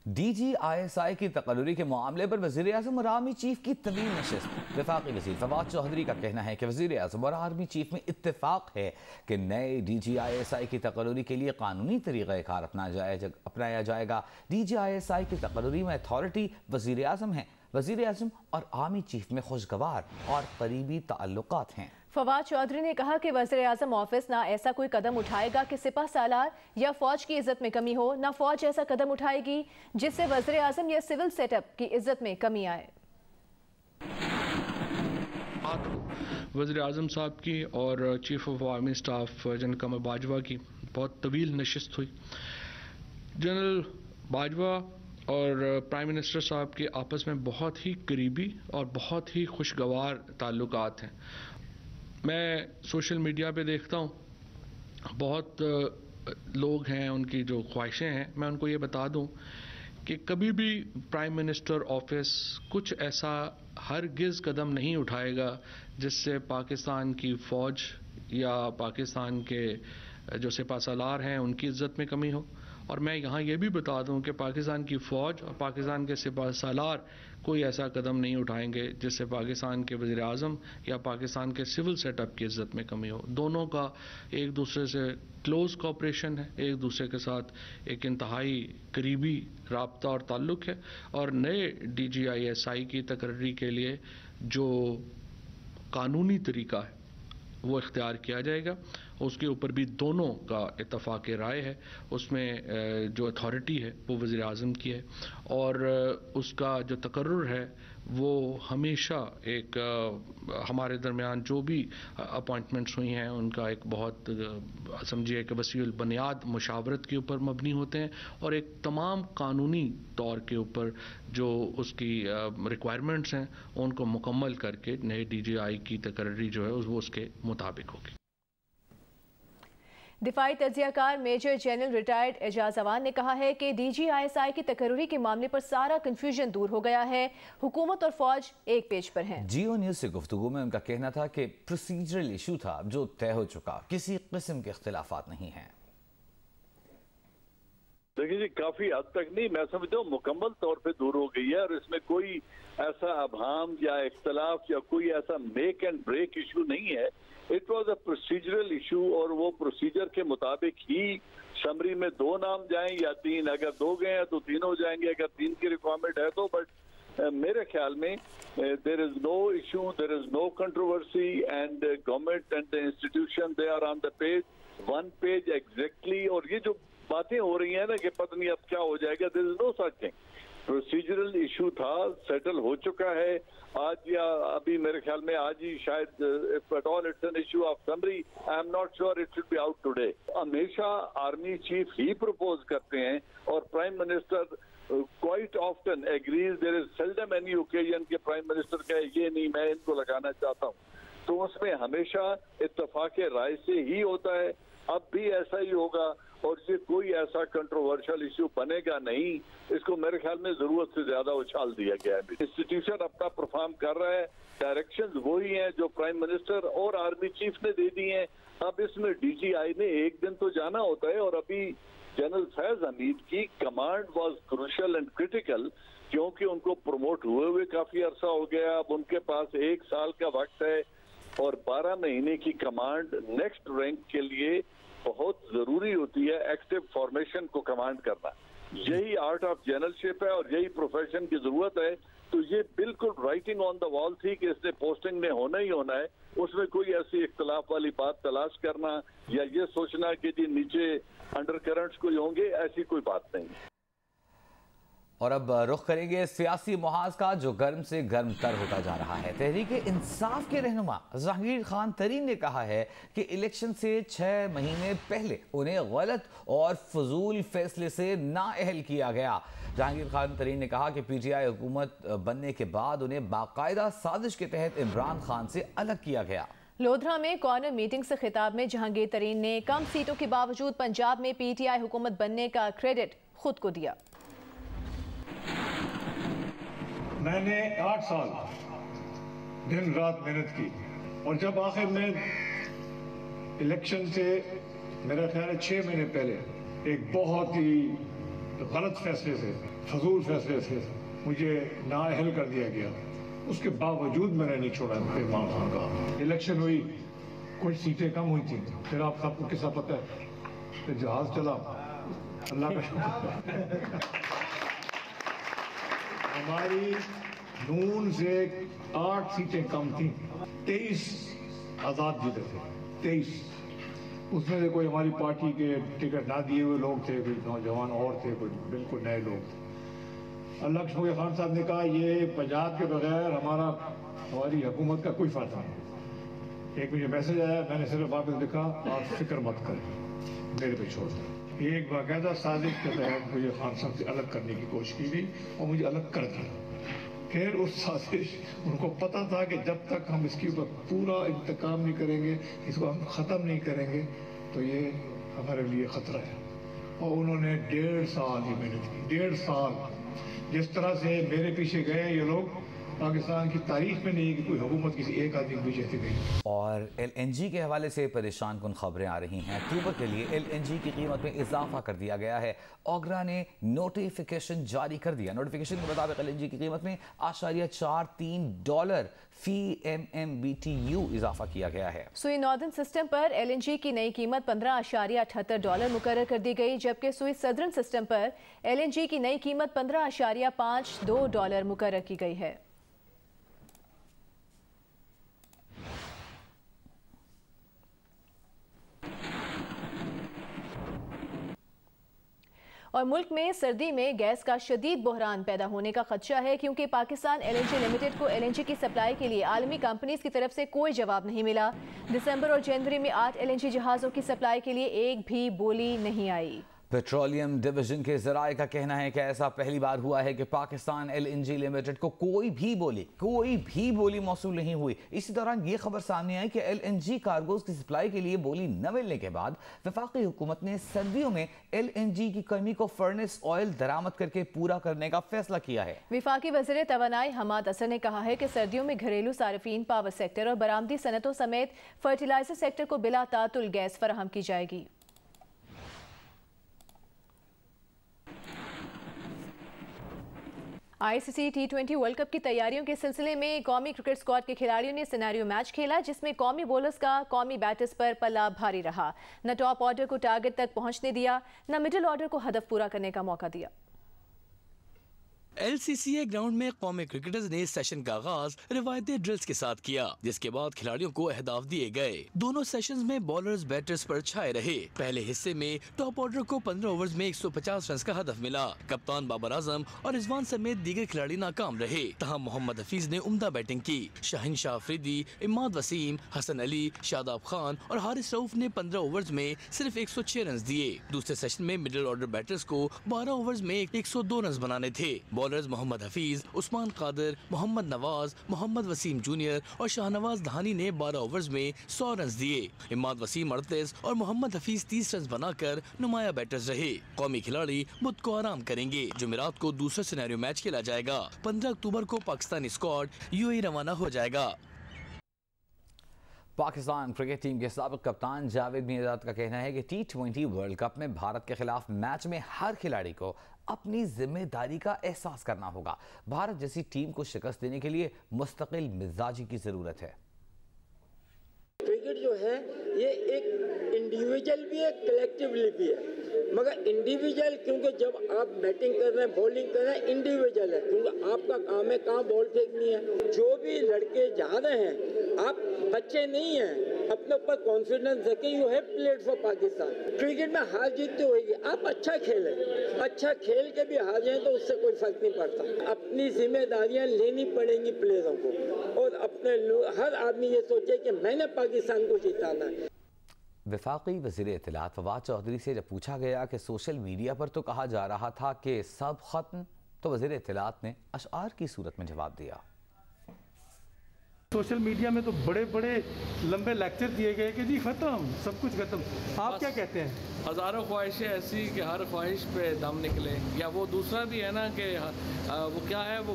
D G I S I کی تقرری کے معاملے پر وزیر اعظم اور آرمی چیف کی طویل نشست۔ وفاقی وزیر فواد چوہدری کا کہنا ہے کہ وزیر اعظم اور آرمی چیف میں اتفاق ہے کہ نئے D G I S I کی تقرری کے لیے قانونی طریقہ کار اپنایا جائے گا۔ D G I S I کی تقرری میں اتھارٹی وزیر اعظم ہیں۔ وزیر اعظم اور آرمی چیف میں خوشگوار اور قریبی تعلقات ہیں۔ فواد چوہدری نے کہا کہ وزیر اعظم آفس نہ ایسا کوئی قدم اٹھائے گا کہ سپہ سالار یا فوج کی عزت میں کمی ہو، نہ فوج ایسا قدم اٹھائے گی جس سے وزیر اعظم یا سول سیٹ اپ کی عزت میں کمی آئے۔ وزیر اعظم صاحب کی اور chief of army staff general Qamar Bajwa کی بہت طویل نشست ہوئی۔ جنرل باجوہ اور پرائم منسٹر صاحب کے آپس میں بہت ہی قریبی اور بہت ہی خوشگوار تعلقات ہیں۔ میں سوشل میڈیا پہ دیکھتا ہوں بہت لوگ ہیں، ان کی جو خواہشیں ہیں، میں ان کو یہ بتا دوں کہ کبھی بھی پرائم منسٹر آفس کچھ ایسا ہرگز قدم نہیں اٹھائے گا جس سے پاکستان کی فوج یا پاکستان کے جو سپہ سالار ہیں ان کی عزت میں کمی ہو۔ اور میں یہاں یہ بھی بتا دوں کہ پاکستان کی فوج اور پاکستان کے سپہ سالار کوئی ایسا قدم نہیں اٹھائیں گے جس سے پاکستان کے وزیر اعظم یا پاکستان کے سول سیٹ اپ کی عزت میں کمی ہو۔ دونوں کا ایک دوسرے سے کلوز کوآپریشن ہے، ایک دوسرے کے ساتھ ایک انتہائی قریبی رابطہ اور تعلق ہے، اور نئے D G I S I کی تقرری کے لیے جو قانونی طریقہ ہے وہ اختیار کیا جائے گا۔ اس کے اوپر بھی دونوں کا اتفاق رائے ہے۔ اس میں جو اتھارٹی ہے وہ وزیر اعظم کی ہے، اور اس کا جو تقرر ہے وہ ہمیشہ ایک ہمارے درمیان جو بھی اپوائنٹمنٹس ہوئی ہیں ان کا ایک بہت سمجھیے کہ وسیع البنیاد مشاورت کے اوپر مبنی ہوتے ہیں، اور ایک تمام قانونی طور کے اوپر جو اس کی ریکوائرمنٹس ہیں ان کو مکمل کر کے نئے ڈی جی آئی کی تقرری جو ہے وہ اس کے مطابق ہوگی۔ دفاعی تجزیہ کار میجر جنرل ریٹائرڈ اعجاز اوان نے کہا ہے کہ D G I S I کی تقرری کے معاملے پر سارا کنفیوژن دور ہو گیا ہے، حکومت اور فوج ایک پیج پر ہیں۔ جیو نیوز سے گفتگو میں ان کا کہنا تھا کہ پروسیجرل ایشو تھا جو طے ہو چکا، کسی قسم کے اختلافات نہیں ہیں۔ دیکھیں جی، کافی حد تک نہیں، میں سمجھتا ہوں مکمل طور پہ دور ہو گئی ہے، اور اس میں کوئی ایسا ابہام یا اختلاف یا کوئی ایسا میک اینڈ بریک ایشو نہیں ہے۔ It was a procedural issue, اور وہ پروسیجر کے مطابق ہی سمری میں 2 نام جائیں یا 3، اگر 2 گئے ہیں تو 3 ہو جائیں گے، اگر 3 کی ریکوائرمنٹ ہے تو۔ بٹ میرے خیال میں there is no issue, there is no controversy, and government and the institution they are on the page, 1 page exactly. اور یہ جو باتیں ہو رہی ہیں نا کہ پتہ نہیں اب کیا ہو جائے گا، دیر is know such thing. Procedural issue تھا، سیٹل ہو چکا ہے آج، یا ابھی میرے خیال میں آج ہی شاید، if at all it's an issue of summary, I am not sure it should be out today۔ ہمیشہ آرمی چیف ہی پروپوز کرتے ہیں، اور prime minister quite often agrees۔ there is seldom any occasion کہ پرائم منسٹر کہے یہ نہیں میں ان کو لگانا چاہتا ہوں، تو اس میں ہمیشہ اتفاق رائے سے ہی ہوتا ہے۔ اب بھی ایسا ہی ہوگا، اور یہ کوئی ایسا کنٹروورشل ایشو بنے گا نہیں۔ اس کو میرے خیال میں ضرورت سے زیادہ اچھال دیا گیا ہے۔ انسٹیٹیوشن اپنا پرفارم کر رہا ہے، ڈائریکشنز وہی ہیں جو پرائم منسٹر اور آرمی چیف نے دے دی ہیں۔ اب اس میں ڈی جی آئی نے ایک دن تو جانا ہوتا ہے، اور ابھی جنرل فیض حمید کی command was crucial and critical, کیونکہ ان کو پروموٹ ہوئے کافی عرصہ ہو گیا۔ اب ان کے پاس 1 سال کا وقت ہے، اور 12 مہینے کی کمانڈ نیکسٹ رینک کے لیے بہت ضروری ہوتی ہے، ایکٹیو فارمیشن کو کمانڈ کرنا۔ یہی آرٹ آف جنرل شپ ہے، اور یہی پروفیشن کی ضرورت ہے۔ تو یہ بالکل رائٹنگ آن دا وال تھی کہ اس نے پوسٹنگ میں ہونا ہی ہونا ہے۔ اس میں کوئی ایسی اختلاف والی بات تلاش کرنا یا یہ سوچنا کہ جی نیچے انڈر کرنٹس کوئی ہوں گے، ایسی کوئی بات نہیں۔ اور اب رخ کریں گے سیاسی محاذ کا جو گرم سے گرم تر ہوتا جا رہا ہے۔ تحریک انصاف کے رہنما جہانگیر خان ترین نے کہا ہے کہ الیکشن سے 6 مہینے پہلے انہیں غلط اور فضول فیصلے سے نااہل کیا گیا۔ جہانگیر خان ترین نے کہا کہ پی ٹی آئی حکومت بننے کے بعد انہیں باقاعدہ سازش کے تحت عمران خان سے الگ کیا گیا۔ لودھرا میں کارنر میٹنگ سے خطاب میں جہانگیر ترین نے کم سیٹوں کے باوجود پنجاب میں پی ٹی آئی حکومت بننے کا کریڈٹ خود کو دیا۔ میں نے 8 سال دن رات محنت کی، اور جب آخر میں الیکشن سے میرا خیال ہے 6 مہینے پہلے ایک بہت ہی गलत फैसले से, फजूल फैसले से मुझे नाअहल कर दिया गया, उसके बावजूद मैंने नहीं छोड़ा इमरान खान का। इलेक्शन हुई, कुछ सीटें कम हुई थी, फिर आप सबको किस्सा पता है, फिर जहाज चला, अल्लाह का शुक्र। हमारी नून से 8 सीटें कम थी, 23 आजाद जीते थे, 23। उसमें से कोई हमारी पार्टी के टिकट ना दिए हुए लोग थे, कोई नौजवान और थे, कोई बिल्कुल नए लोग थे। अल्लाह शफीक खान साहब ने कहा ये पंजाब के बगैर हमारी हुकूमत का कोई फायदा नहीं। एक मुझे मैसेज आया, मैंने सिर्फ वापस लिखा आप फिक्र मत करें, मेरे पे छोड़ दें। एक बाकायदा साजिश के तहत मुझे खान साहब से अलग करने की कोशिश की गई और मुझे अलग कर दिया। फिर उस साजिश, उनको पता था कि जब तक हम इसके ऊपर पूरा इंतकाम नहीं करेंगे, इसको हम ख़त्म नहीं करेंगे, तो ये हमारे लिए ख़तरा है। और उन्होंने 1.5 साल ही मेहनत की, 1.5 साल। जिस तरह से मेरे पीछे गए ये लोग, पाकिस्तान की तारीख में नहीं है कि कोई हुकूमत किसी एक आदमी के पीछे थी गई। और LNG के हवाले से परेशान कुन खबरें आ रही हैं। अक्टूबर के लिए LNG की कीमत में इजाफा कर दिया गया है। ओगरा ने नोटिफिकेशन जारी कर दिया। नोटिफिकेशन के मुताबिक LNG की कीमत में $0.43 फी MMBTU इजाफा किया गया है। सुई नॉर्दर्न सिस्टम पर LNG की नई कीमत $15.78 मुकर्रर कर दी गई, जबकि सुई सदर्न सिस्टम पर LNG की नई कीमत $15.52 मुकर्रर की गई है। और मुल्क में सर्दी में गैस का शदीद बहरान पैदा होने का खदशा है, क्योंकि पाकिस्तान LNG लिमिटेड को LNG की सप्लाई के लिए आलमी कंपनीज की तरफ से कोई जवाब नहीं मिला। दिसंबर और जनवरी में 8 LNG जहाज़ों की सप्लाई के लिए एक भी बोली नहीं आई। पेट्रोलियम डिवीजन के ज़राए का कहना है कि ऐसा पहली बार हुआ है कि पाकिस्तान LNG लिमिटेड को कोई भी बोली मौसूल नहीं हुई। इसी दौरान ये खबर सामने आई कि LNG कार्गोज की सप्लाई के लिए बोली न मिलने के बाद वफाकी हुकूमत ने सर्दियों में LNG की कमी को फर्नेस ऑयल दरामद करके पूरा करने का फैसला किया है। वफाकी वज़ीर तवानाई हमाद असर ने कहा है कि सर्दियों में घरेलू सार्फिन, पावर सेक्टर और बरामदी सनतों समेत फर्टिलाइजर सेक्टर को बिला तातुल गैस फराहम की जाएगी। ICC T20 वर्ल्ड कप की तैयारियों के सिलसिले में कौमी क्रिकेट स्क्वाड के खिलाड़ियों ने सिनेरियो मैच खेला, जिसमें कौमी बॉलर्स का कौमी बैटर्स पर पल्ला भारी रहा। न टॉप ऑर्डर को टारगेट तक पहुंचने दिया, न मिडिल ऑर्डर को हदफ पूरा करने का मौका दिया। LCCA ग्राउंड में कौमी क्रिकेटर्स ने सेशन का आगाज रिवायती ड्रिल्स के साथ किया, जिसके बाद खिलाड़ियों को अहदाफ दिए गए। दोनों सेशंस में बॉलर्स बैटर्स पर छाए रहे। पहले हिस्से में टॉप ऑर्डर को 15 ओवर्स में 150 रन का हदफ मिला। कप्तान बाबर आजम और रिजवान समेत दीगर खिलाड़ी नाकाम रहे। तहाँ मोहम्मद हफीज ने उम्दा बैटिंग की। शाहीन शाह अफरीदी, इमाद वसीम, हसन अली, शादाब खान और हारिस रऊफ ने 15 ओवर्स में सिर्फ 106 रन दिए। दूसरे सेशन में मिडिल ऑर्डर बैटर्स को 12 ओवर्स में 102 रन बनाने थे। बॉलर्स मोहम्मद हफीज, उस्मान कादिर, मोहम्मद नवाज, मोहम्मद वसीम जूनियर और शाहनवाज दहानी ने 12 ओवर्स में 100 रन दिए। इमाद वसीम 38 और मोहम्मद हफीज 30 रन बनाकर नुमाया बैटर्स रहे। कौमी खिलाड़ी बुध को आराम करेंगे। जुमेरात को दूसरा सिनेरियो मैच खेला जाएगा। 15 अक्टूबर को पाकिस्तानी स्क्वाड UAE रवाना हो जाएगा। पाकिस्तान क्रिकेट टीम के साबिक कप्तान जावेद मियाँदाद का कहना है कि T20 वर्ल्ड कप में भारत के खिलाफ मैच में हर खिलाड़ी को अपनी जिम्मेदारी का एहसास करना होगा। भारत जैसी टीम को शिकस्त देने के लिए मुस्तकिल मिजाजी की जरूरत है। क्रिकेट जो है ये एक इंडिविजुअल भी है, कलेक्टिवली भी है। मगर इंडिविजुअल, क्योंकि जब आप बैटिंग कर रहे हैं, बॉलिंग कर रहे हैं, इंडिविजुअल है, क्योंकि आपका काम है कहाँ बॉल फेंकनी है। जो भी लड़के जा रहे हैं, आप बच्चे नहीं हैं, अपने ऊपर कॉन्फिडेंस रखें। You have played for Pakistan. Cricket में हार जीत तो होगी, आप अच्छा खेलें। अच्छा खेल के भी हार जाएं तो उससे कोई फर्क नहीं पड़ता। अपनी जिम्मेदारियां लेनी पड़ेंगी प्लेयरों को, और अपने हर आदमी ये सोचे कि मैंने पाकिस्तान को जिताना है। वफाकी वज़ीर इत्तलात फवाद चौधरी से जब पूछा गया कि सोशल मीडिया पर तो कहा जा रहा था कि सब खत्म, तो वज़ीर इत्तलात ने अशआर की सूरत में जवाब दिया। सोशल मीडिया में तो बड़े बड़े लंबे लेक्चर दिए गए कि जी खत्म, सब कुछ खत्म। आप क्या कहते हैं? हज़ारों ख्वाहिशें ऐसी कि हर ख्वाहिश पे दम निकले, या वो दूसरा भी है ना कि वो क्या है, वो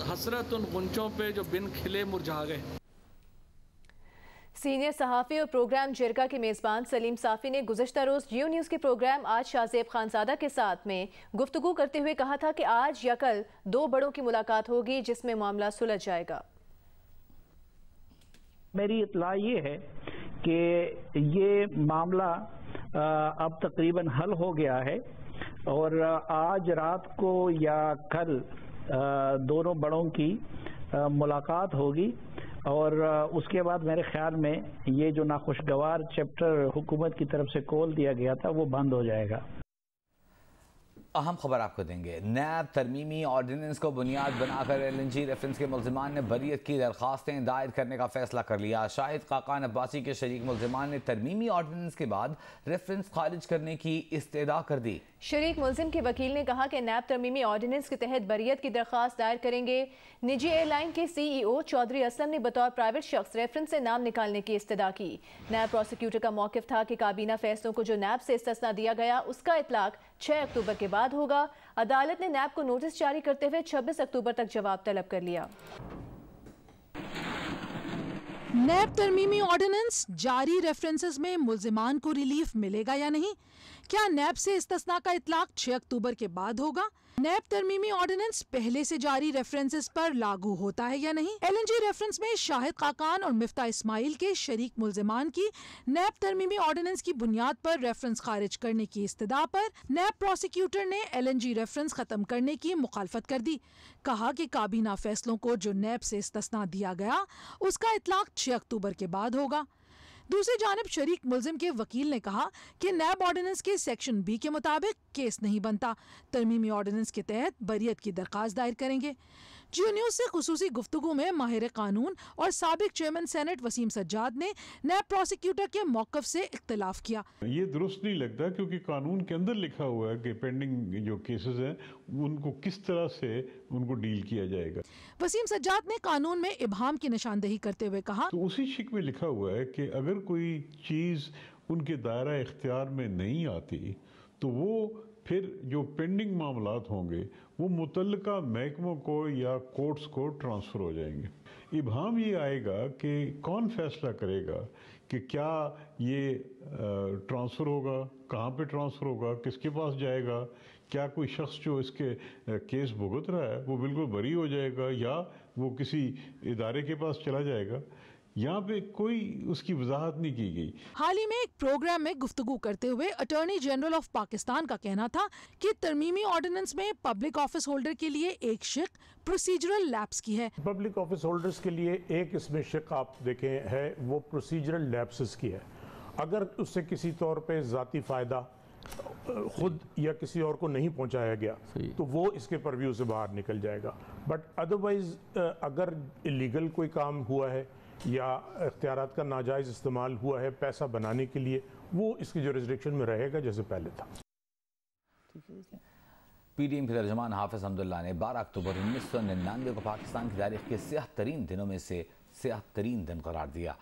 हसरत उन गुंचों पे जो बिन खिले मुरझा गए। सीनियर सहाफ़ी और प्रोग्राम जिरगा के मेज़बान सलीम साफ़ी ने गुज़श्ता रोज़ जियो न्यूज़ के प्रोग्राम आज शाहज़ेब खानज़ादा के साथ में गुफ्तगू करते हुए कहा था कि आज या कल दो बड़ों की मुलाकात होगी जिसमें मामला सुलझ जाएगा। मेरी इत्तला ये है कि ये मामला अब तकरीबन हल हो गया है और आज रात को या कल दोनों बड़ों की मुलाकात होगी और उसके बाद मेरे ख्याल में ये जो नाखुशगवार चैप्टर हुकूमत की तरफ से खोल दिया गया था वो बंद हो जाएगा। अहम खबर आपको देंगे। नैब तरमीमी ऑर्डिनेंस को बुनियाद बनाकर LNG रेफरेंस के मुल्जिमान ने बरीयत की दरखास्तें दायर करने का फैसला कर लिया। शाहिद खाकान अब्बासी के शरीक मुल्जिमान ने तरमीमी ऑर्डिनेंस के बाद रेफरेंस खारिज करने की इस्तदा कर दी। शरीक मुल्जिम के वकील ने कहा कि नैब तरमीमी ऑर्डिनेंस के तहत बरीयत की दरख्वास्त दायर करेंगे। निजी एयरलाइन के CEO चौधरी असलम ने बतौर प्राइवेट शख्स रेफरेंस से नाम निकालने की इस्तदा की। नैब प्रोसिक्यूटर का मौक़िफ़ था कि काबीना फैसलों को जो नैब से इस्तिस्ना दिया गया उसका इतलाक 6 अक्टूबर के बाद होगा। अदालत ने नैब को नोटिस जारी करते हुए 26 अक्टूबर तक जवाब तलब कर लिया। नैब तरमीमी ऑर्डिनेंस जारी रेफरेंसेस में मुल्जिमान को रिलीफ मिलेगा या नहीं? क्या नैब से इस्तिस्ना का इतलाक 6 अक्टूबर के बाद होगा? नैब तरमीमी ऑर्डिनेंस पहले से जारी रेफरेंसेस पर लागू होता है या नहीं? LNG रेफरेंस में शाहिद खाकान और मिफ्ता इस्माइल के शरीक मुल्जिमान की नैब तरमीमी ऑर्डिनेंस की बुनियाद पर रेफरेंस खारिज करने की इस्तदा पर नैब प्रोसिक्यूटर ने LNG रेफरेंस खत्म करने की मुखालफत कर दी। कहा कि काबीना फैसलों को जो नैब से इस्तिस्ना दिया गया उसका इतलाक 6 अक्टूबर के बाद होगा। दूसरी जानिब शरीक मुल्जिम के वकील ने कहा कि नैब ऑर्डिनेंस के सेक्शन B के मुताबिक केस नहीं बनता, तरमीमी ऑर्डिनेंस के तहत बरीयत की दरखास्त दायर करेंगे। जियो न्यूज़ से खुसूसी गुफ्तगू में माहिर कानून और साबिक चेयरमैन सेनेट वसीम सज्जाद ने नैब प्रोसिक्यूटर के मौक़िफ़ से इख्तिलाफ किया। ये दुरुस्त नहीं लगता क्योंकि कानून के अंदर लिखा हुआ है कि पेंडिंग जो केसेस हैं उनको किस तरह से उनको डील किया जाएगा। वसीम सज्जाद ने कानून में इबहाम की निशानदही करते हुए कहा, तो उसी शिक में लिखा हुआ है कि अगर कोई चीज़ उनके दायरा इख्तियार में नहीं आती तो वो फिर जो पेंडिंग मामलात होंगे वो मुतल्लिका महकमों को या कोर्ट्स को ट्रांसफ़र हो जाएंगे। इबहाम ये आएगा कि कौन फैसला करेगा कि क्या ये ट्रांसफ़र होगा, कहाँ पे ट्रांसफ़र होगा, किसके पास जाएगा, क्या कोई शख्स जो इसके केस भुगत रहा है वो बिल्कुल बरी हो जाएगा या वो किसी इदारे के पास चला जाएगा। यहाँ पे कोई उसकी वजाहत नहीं की गई। हाल ही में एक प्रोग्राम में गुफ्तगू करते हुए अटॉर्नी जनरल ऑफ पाकिस्तान का कहना था कि तरमीमी ऑर्डिनेंस में पब्लिक ऑफिस होल्डर के लिए एक शिक प्रोसीजरल लैप्स की है। पब्लिक ऑफिस होल्डर्स के लिए एक इसमें शिक आप देखें है वो प्रोसीजरल लैप्सेस की है। अगर उससे किसी तौर पे ज़ाती फ़ायदा खुद या किसी और को नहीं पहुंचाया गया तो वो इसके परव्यू से बाहर निकल जाएगा। बट अदरवाइज अगर इलीगल कोई काम हुआ है या इख्तियारात का नाजायज़ इस्तेमाल हुआ है पैसा बनाने के लिए, वो इसकी जुरिसडिक्शन में रहेगा जैसे पहले था। PDM के तर्जमान हाफिज अब्दुल्ला ने 12 अक्टूबर 1999 को पाकिस्तान की तारीख के स्याह तरीन दिनों में से स्याह तरीन दिन करार दिया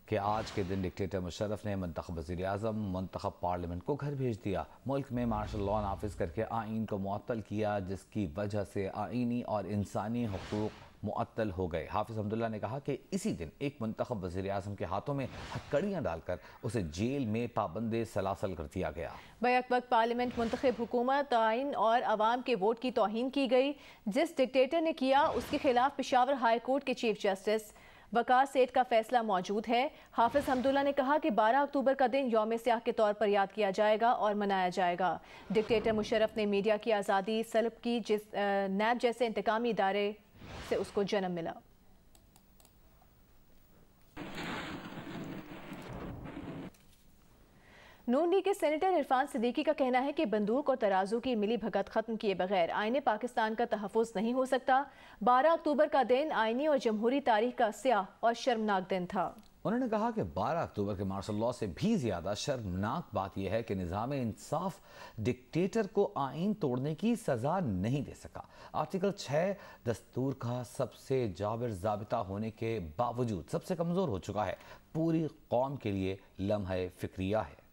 कि आज के दिन डिक्टेटर मुशर्रफ ने मुंतखब वज़ीर-ए-आज़म मुंतखब पार्लियामेंट को घर भेज दिया। मुल्क में मार्शल लॉ नाफिज करके आइन को मुअत्तल किया जिसकी वजह से आइनी और इंसानी हुकूक मुअत्तल हो गए। हाफिज अब्दुल्ला ने कहा कि इसी दिन एक मुंतखब वज़ीर-ए-आज़म के हाथों में हथकड़ियाँ डालकर उसे जेल में पाबंदे सलासल कर दिया गया। बैक वक्त पार्लियामेंट मुंतखब हुकूमत, आइन और अवाम के वोट की तौहीन की गई। जिस डिक्टेटर ने किया उसके खिलाफ पेशावर हाई कोर्ट के चीफ जस्टिस वकार सेठ का फैसला मौजूद है। हाफिज अब्दुल्ला ने कहा कि 12 अक्टूबर का दिन यौम स्याह के तौर पर याद किया जाएगा और मनाया जाएगा। डिक्टेटर मुशर्रफ ने मीडिया की आज़ादी सल्ब की जिस नैब जैसे इंतकामी इदारे से उसको जन्म मिला। नून लीग के सेनेटर इरफान सिद्दीकी का कहना है कि बंदूक और तराजू की मिली भगत खत्म किए बगैर आईने पाकिस्तान का तहफ़्फ़ुज़ नहीं हो सकता। 12 अक्टूबर का दिन आईनी और जमहूरी तारीख का स्याह और शर्मनाक दिन था। उन्होंने कहा कि 12 अक्टूबर के मार्शल लॉ से भी ज्यादा शर्मनाक बात यह है कि निज़ाम इंसाफ डिक्टेटर को आइन तोड़ने की सजा नहीं दे सका। आर्टिकल 6 दस्तूर का सबसे जाबिर ज़ाबिता होने के बावजूद सबसे कमज़ोर हो चुका है। पूरी कौम के लिए लम्हा फिक्रिया है।